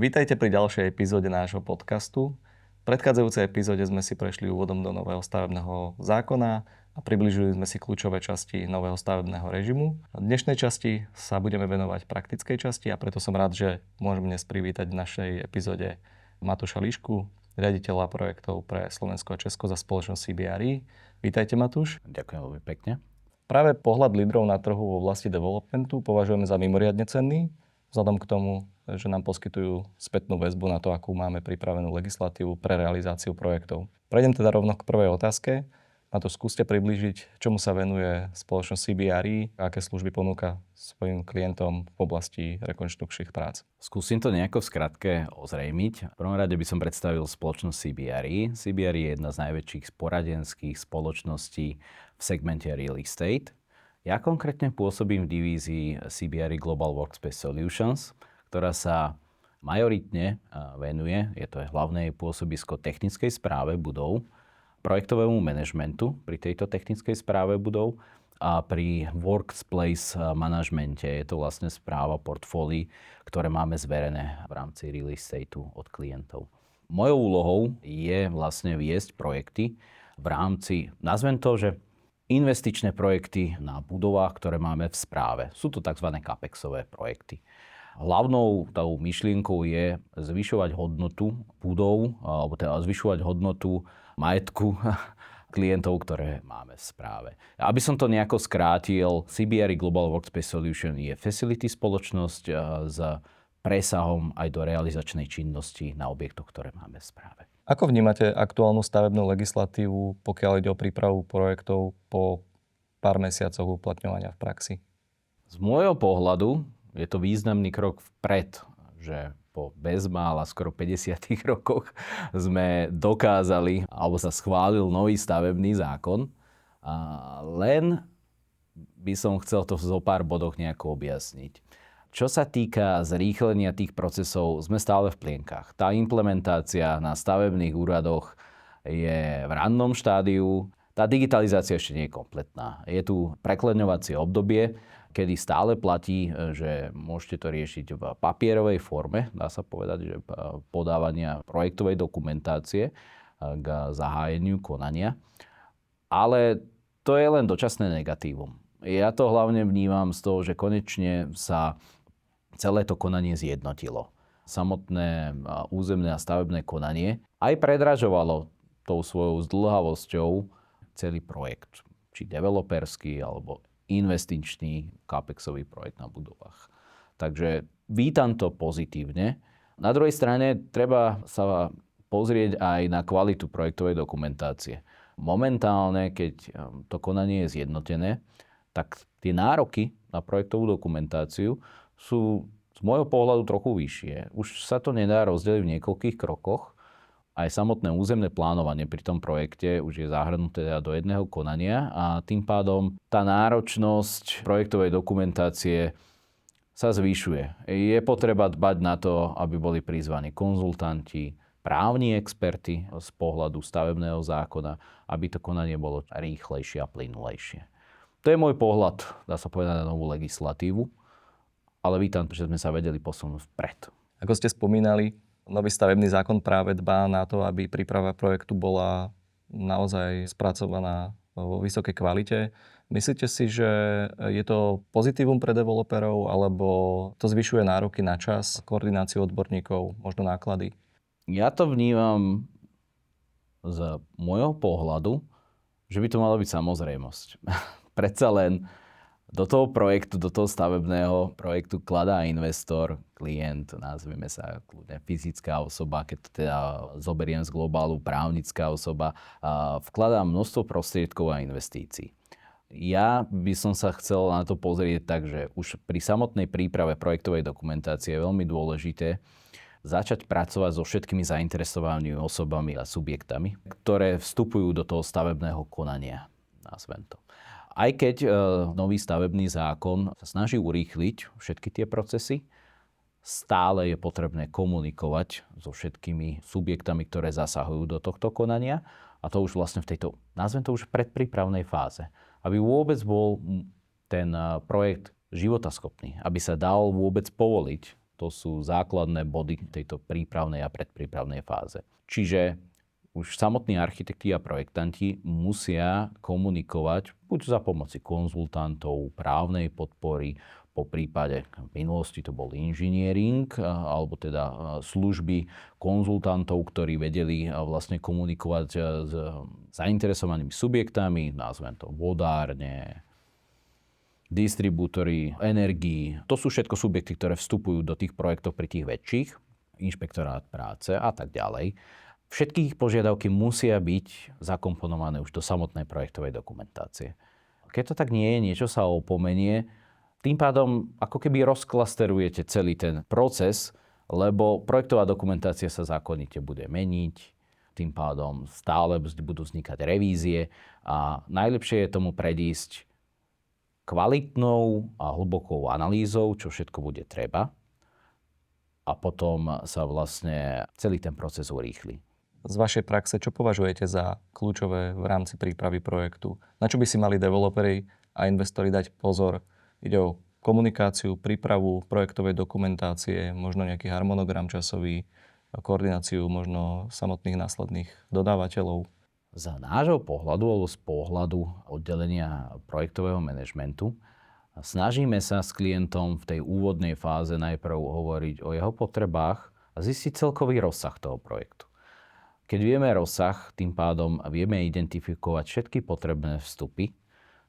Vítajte pri ďalšej epizóde nášho podcastu. V predchádzajúcej epizóde sme si prešli úvodom do nového stavebného zákona a približili sme si kľúčové časti nového stavebného režimu. V dnešnej časti sa budeme venovať praktickej časti a preto som rád, že môžem dnes privítať v našej epizóde Matúša Lišku, riaditeľa projektov pre Slovensko a Česko za spoločnosť CBRE. Vítajte, Matúš. Ďakujem veľmi pekne. Práve pohľad lídrov na trhu v oblasti developmentu považujeme za mimoriadne cenný, vzhľadom k tomu, že nám poskytujú spätnú väzbu na to, akú máme pripravenú legislatívu pre realizáciu projektov. Prejdem teda rovno k prvej otázke. Matúš, skúste priblížiť, čomu sa venuje spoločnosť CBRE a aké služby ponúka svojim klientom v oblasti rekonštrukčných prác. Skúsim to nejako v skratke ozrejmiť. V prvom rade by som predstavil spoločnosť CBRE. CBRE je jedna z najväčších poradenských spoločností v segmente real estate. Ja konkrétne pôsobím v divízii CBRE Global Workspace Solutions, ktorá sa majoritne venuje, je to hlavné pôsobisko technickej správe budov, projektovému manažmentu pri tejto technickej správe budov a pri workplace manažmente je to vlastne správa portfólií, ktoré máme zverené v rámci real estateu od klientov. Mojou úlohou je vlastne viesť projekty v rámci, nazvem to, že investičné projekty na budovách, ktoré máme v správe. Sú to tzv. Capexové projekty. Hlavnou tou myšlienkou je zvyšovať hodnotu budov, alebo teda zvyšovať hodnotu majetku klientov, ktoré máme v správe. Aby som to nejako skrátil, CBRE Global Workspace Solution je facility spoločnosť s presahom aj do realizačnej činnosti na objektoch, ktoré máme v správe. Ako vnímate aktuálnu stavebnú legislatívu, pokiaľ ide o prípravu projektov po pár mesiacoch uplatňovania v praxi? Z môjho pohľadu je to významný krok vpred, že po bezmála skoro 50 rokoch sme dokázali, alebo sa schválil nový stavebný zákon. Len by som chcel to v zo pár bodoch nejako objasniť. Čo sa týka zrýchlenia tých procesov, sme stále v plienkach. Tá implementácia na stavebných úradoch je v rannom štádiu. Tá digitalizácia ešte nie je kompletná. Je tu prekleňovacie obdobie, kedy stále platí, že môžete to riešiť v papierovej forme, dá sa povedať, že podávania projektovej dokumentácie k zahájeniu konania. Ale to je len dočasné negatívum. Ja to hlavne vnímam z toho, že konečne sa celé to konanie zjednotilo. Samotné územné a stavebné konanie aj predražovalo tou svojou zdĺhavosťou celý projekt, či developerský, alebo investičný capexový projekt na budovách. Takže vítam to pozitívne. Na druhej strane treba sa pozrieť aj na kvalitu projektovej dokumentácie. Momentálne, keď to konanie je zjednotené, tak tie nároky na projektovú dokumentáciu sú z môjho pohľadu trochu vyššie. Už sa to nedá rozdeliť v niekoľkých krokoch. Aj samotné územné plánovanie pri tom projekte už je zahrnuté do jedného konania a tým pádom tá náročnosť projektovej dokumentácie sa zvyšuje. Je potreba dbať na to, aby boli prizvaní konzultanti, právni experti z pohľadu stavebného zákona, aby to konanie bolo rýchlejšie a plynulejšie. To je môj pohľad, dá sa povedať, na novú legislatívu, ale vítam, že sme sa vedeli posunúť vpred. Ako ste spomínali, nový stavebný zákon práve dbá na to, aby príprava projektu bola naozaj spracovaná vo vysokej kvalite. Myslíte si, že je to pozitívum pre developerov, alebo to zvyšuje nároky na čas, koordináciu odborníkov, možno náklady? Ja to vnímam z môjho pohľadu, že by to mala byť samozrejmosť. Predsa len do toho projektu, do toho stavebného projektu kladá investor, klient, nazvime sa kľudne fyzická osoba, keď to teda zoberiem z globálu, právnická osoba, vkladá množstvo prostriedkov a investícií. Ja by som sa chcel na to pozrieť tak, že už pri samotnej príprave projektovej dokumentácie je veľmi dôležité začať pracovať so všetkými zainteresovanými osobami a subjektami, ktoré vstupujú do toho stavebného konania, nazvem to. Aj keď nový stavebný zákon sa snaží urýchliť všetky tie procesy, stále je potrebné komunikovať so všetkými subjektami, ktoré zasahujú do tohto konania. A to už vlastne v tejto, nazvem to už predprípravnej fáze. Aby vôbec bol ten projekt životaschopný, aby sa dal vôbec povoliť To sú základné body tejto prípravnej a predprípravnej fáze. Čiže už samotní architekti a projektanti musia komunikovať buď za pomoci konzultantov, právnej podpory, po prípade v minulosti to bol inžiniering, alebo teda služby konzultantov, ktorí vedeli vlastne komunikovať s zainteresovanými subjektami, nazvem to vodárne, distribútory energií. To sú všetko subjekty, ktoré vstupujú do tých projektov pri tých väčších, inšpektorát práce a tak ďalej. Všetky ich požiadavky musia byť zakomponované už do samotnej projektovej dokumentácie. Keď to tak nie je, niečo sa opomenie, tým pádom ako keby rozklasterujete celý ten proces, lebo projektová dokumentácia sa zákonite bude meniť, tým pádom stále budú vznikať revízie a najlepšie je tomu predísť kvalitnou a hlbokou analýzou, čo všetko bude treba, a potom sa vlastne celý ten proces urýchli. Z vašej praxe, čo považujete za kľúčové v rámci prípravy projektu? Na čo by si mali developeri a investori dať pozor? Ide o komunikáciu, prípravu projektovej dokumentácie, možno nejaký harmonogram časový, koordináciu možno samotných následných dodávateľov. Z nášho pohľadu alebo z pohľadu oddelenia projektového manažmentu snažíme sa s klientom v tej úvodnej fáze najprv hovoriť o jeho potrebách a zistiť celkový rozsah toho projektu. Keď vieme rozsah, tým pádom vieme identifikovať všetky potrebné vstupy.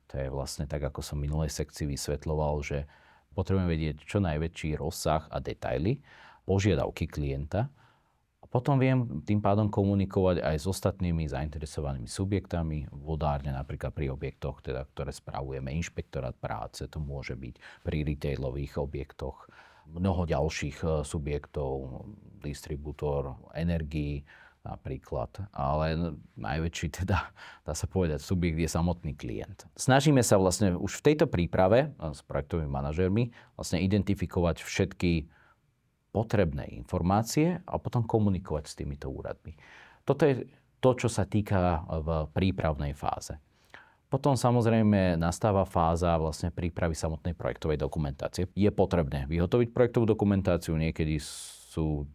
To je vlastne tak, ako som v minulej sekcii vysvetľoval, že potrebujeme vedieť čo najväčší rozsah a detaily, požiadavky klienta. A potom viem tým pádom komunikovať aj s ostatnými zainteresovanými subjektami, vodárne napríklad pri objektoch, teda, ktoré spravujeme, inšpektorát práce, to môže byť pri retailových objektoch, mnoho ďalších subjektov, distribútor energií, napríklad, ale najväčší teda, dá sa povedať, subjekt je samotný klient. Snažíme sa vlastne už v tejto príprave s projektovými manažérmi vlastne identifikovať všetky potrebné informácie a potom komunikovať s týmito úradmi. Toto je to, čo sa týka v prípravnej fáze. Potom samozrejme nastáva fáza vlastne prípravy samotnej projektovej dokumentácie. Je potrebné vyhotoviť projektovú dokumentáciu, niekedy sú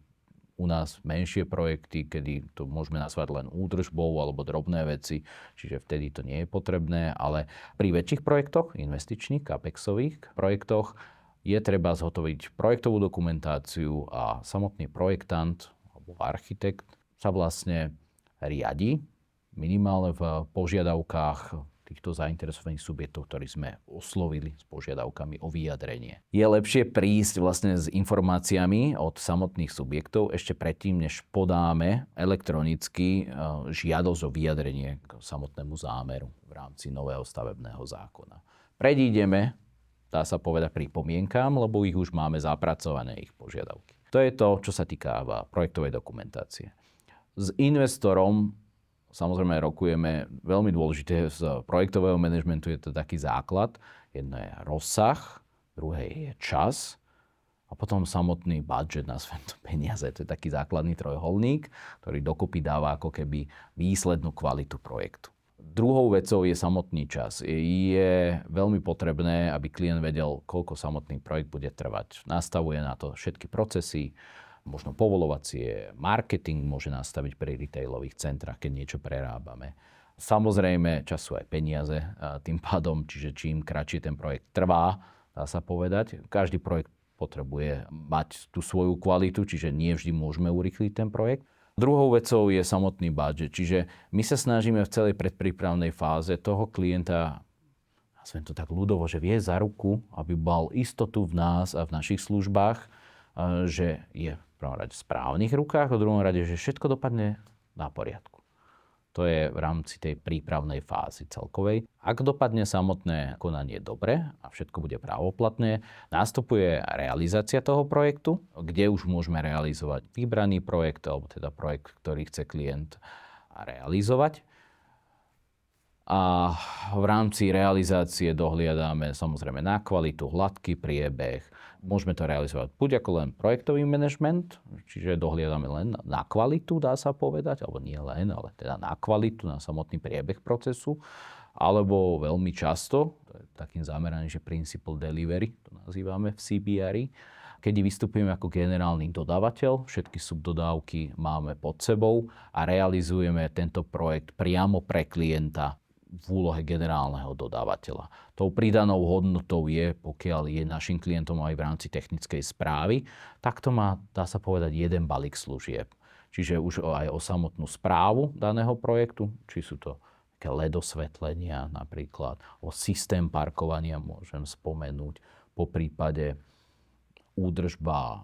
u nás menšie projekty, kedy to môžeme nazvať len údržbou alebo drobné veci, čiže vtedy to nie je potrebné, ale pri väčších projektoch, investičných, capexových projektoch, je treba zhotoviť projektovú dokumentáciu a samotný projektant alebo architekt sa vlastne riadi minimálne v požiadavkách týchto zainteresovaných subjektov, ktorí sme oslovili s požiadavkami o vyjadrenie. Je lepšie prísť vlastne s informáciami od samotných subjektov ešte predtým, než podáme elektronicky žiadosť o vyjadrenie k samotnému zámeru v rámci nového stavebného zákona. Predídeme, dá sa povedať, pripomienkám, lebo ich už máme zapracované, ich požiadavky. To je to, čo sa týka projektovej dokumentácie. S investorom samozrejme rokujeme, veľmi dôležité z projektového manažmentu je to taký základ. Jedno je rozsah, druhé je čas a potom samotný budget, nazvem to peniaze. To je taký základný trojuholník, ktorý dokopy dáva ako keby výslednú kvalitu projektu. Druhou vecou je samotný čas. Je veľmi potrebné, aby klient vedel, koľko samotný projekt bude trvať. Nastavuje na to všetky procesy, možno povolovacie, marketing môže nastaviť pri retailových centrách, keď niečo prerábame. Samozrejme, čas sú aj peniaze tým pádom, čiže čím kratšie ten projekt trvá, dá sa povedať. Každý projekt potrebuje mať tú svoju kvalitu, čiže nie vždy môžeme urýchliť ten projekt. Druhou vecou je samotný budget, čiže my sa snažíme v celej predprípravnej fáze toho klienta, nazvem to tak ľudovo, že vie za ruku, aby mal istotu v nás a v našich službách, že je v prvom rade v správnych rukách, a v druhom rade, že všetko dopadne na poriadku. To je v rámci tej prípravnej fázy celkovej. Ak dopadne samotné konanie dobre a všetko bude právoplatné, nastupuje realizácia toho projektu, kde už môžeme realizovať vybraný projekt, alebo teda projekt, ktorý chce klient realizovať. A v rámci realizácie dohliadáme samozrejme na kvalitu, hladký priebeh. Môžeme to realizovať buď ako len projektový manažment, čiže dohliadáme len na kvalitu, dá sa povedať, alebo nie len, ale teda na kvalitu, na samotný priebeh procesu, alebo veľmi často, to je takým zameraním, že principle delivery, to nazývame v CBR, kedy vystupujeme ako generálny dodávateľ, všetky subdodávky máme pod sebou a realizujeme tento projekt priamo pre klienta v úlohe generálneho dodávateľa. Tou pridanou hodnotou je, pokiaľ je našim klientom aj v rámci technickej správy, tak to má, dá sa povedať, jeden balík služieb. Čiže už aj o samotnú správu daného projektu, či sú to také LED osvetlenia napríklad, o systém parkovania môžem spomenúť, po prípade údržba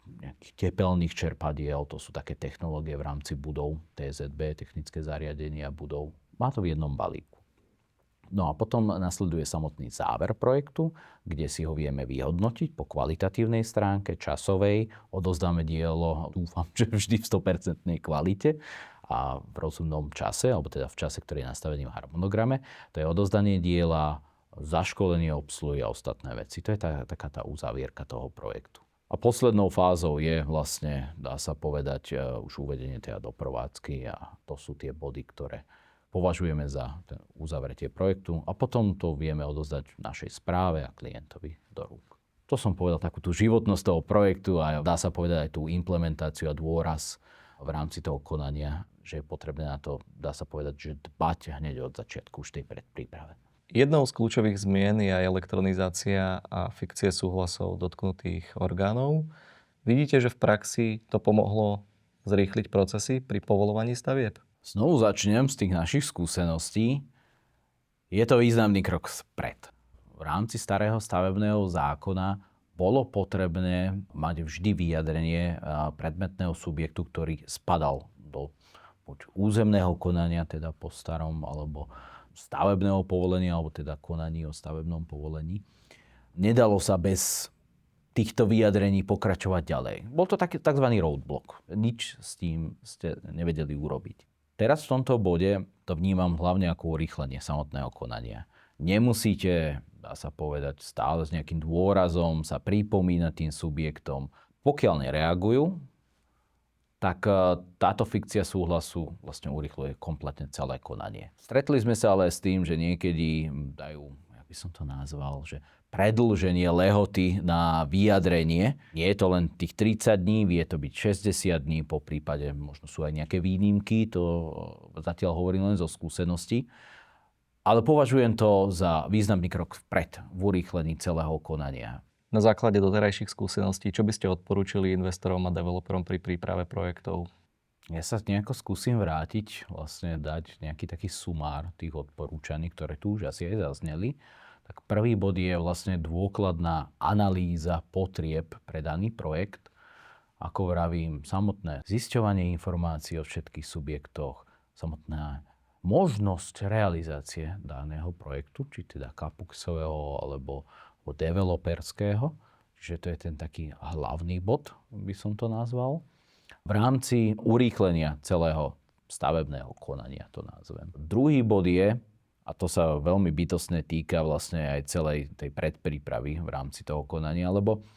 nejakých tepelných čerpadiel, to sú také technológie v rámci budov, TZB, technické zariadenia budov. Má to v jednom balíku. No a potom nasleduje samotný záver projektu, kde si ho vieme vyhodnotiť po kvalitatívnej stránke, časovej. Odozdáme dielo, dúfam, že vždy v 100% kvalite a v rozumnom čase, alebo teda v čase, ktorý je nastavený v harmonograme. To je odozdanie diela, zaškolenie obsluhy a ostatné veci. To je taká tá uzávierka toho projektu. A poslednou fázou je vlastne, dá sa povedať, už uvedenie teda do prevádzky a to sú tie body, ktoré považujeme za uzavretie projektu a potom to vieme odozdať našej správe a klientovi do rúk. To som povedal takú tú životnosť toho projektu a dá sa povedať aj tú implementáciu a dôraz v rámci toho konania, že je potrebné na to, dá sa povedať, že dbať hneď od začiatku už tej predpríprave. Jednou z kľúčových zmien je aj elektronizácia a fikcie súhlasov dotknutých orgánov. Vidíte, že v praxi to pomohlo zrýchliť procesy pri povoľovaní stavieb? Znovu začnem z tých našich skúseností. Je to významný krok vpred. V rámci starého stavebného zákona bolo potrebné mať vždy vyjadrenie predmetného subjektu, ktorý spadal do buď územného konania, teda po starom, alebo stavebného povolenia, alebo teda konaní o stavebnom povolení. Nedalo sa bez týchto vyjadrení pokračovať ďalej. Bol to taký tzv. Roadblock. Nič s tým ste nevedeli urobiť. Teraz v tomto bode to vnímam hlavne ako urýchlenie samotného konania. Nemusíte, dá sa povedať, stále s nejakým dôrazom sa pripomínať tým subjektom. Pokiaľ nereagujú, tak táto fikcia súhlasu vlastne urýchľuje kompletne celé konanie. Stretli sme sa ale s tým, že niekedy dajú, jak by som to nazval, že predĺženie lehoty na vyjadrenie. Nie je to len tých 30 dní, vie to byť 60 dní, po prípade možno sú aj nejaké výnimky, to zatiaľ hovorím len zo skúseností. Ale považujem to za významný krok vpred v urýchlení celého konania. Na základe doterajších skúseností, čo by ste odporúčili investorom a developerom pri príprave projektov? Ja sa nejako skúsim vrátiť, vlastne dať nejaký taký sumár tých odporúčaní, ktoré tu už asi aj zazneli. Tak prvý bod je vlastne dôkladná analýza potrieb pre daný projekt. Ako vravím, samotné zisťovanie informácií o všetkých subjektoch, samotná možnosť realizácie daného projektu, či teda kapuxového alebo developerského. Čiže to je ten taký hlavný bod, by som to nazval. V rámci urýchlenia celého stavebného konania to nazvem. Druhý bod je, a to sa veľmi bytostne týka vlastne aj celej tej predprípravy v rámci toho konania, lebo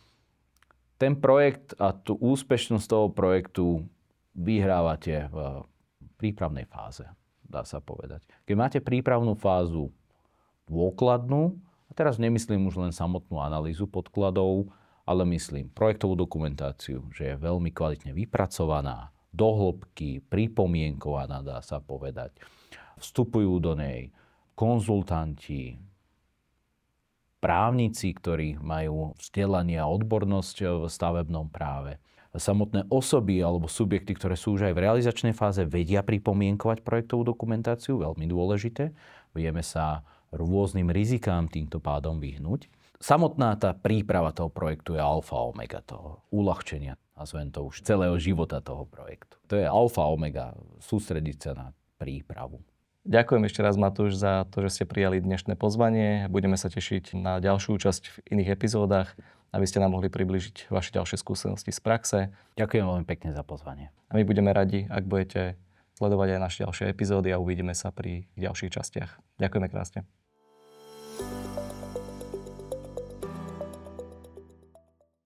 ten projekt a tú úspešnosť toho projektu vyhrávate v prípravnej fáze, dá sa povedať. Keď máte prípravnú fázu dôkladnú, a teraz nemyslím už len samotnú analýzu podkladov, ale myslím projektovú dokumentáciu, že je veľmi kvalitne vypracovaná, do hĺbky, pripomienkovaná, dá sa povedať. Vstupujú do nej konzultanti, právnici, ktorí majú vzdelanie a odbornosť v stavebnom práve. Samotné osoby alebo subjekty, ktoré sú už aj v realizačnej fáze, vedia pripomienkovať projektovú dokumentáciu, veľmi dôležité. Vieme sa rôznym rizikám týmto pádom vyhnúť. Samotná tá príprava toho projektu je alfa omega toho uľahčenia, nazvem to už celého života toho projektu. To je alfa omega, sústrediť sa na prípravu. Ďakujem ešte raz, Matúš, za to, že ste prijali dnešné pozvanie. Budeme sa tešiť na ďalšiu časť v iných epizódach, aby ste nám mohli približiť vaše ďalšie skúsenosti z praxe. Ďakujem veľmi pekne za pozvanie. A my budeme radi, ak budete sledovať aj naše ďalšie epizódy a uvidíme sa pri ďalších častiach. Ďakujeme krásne.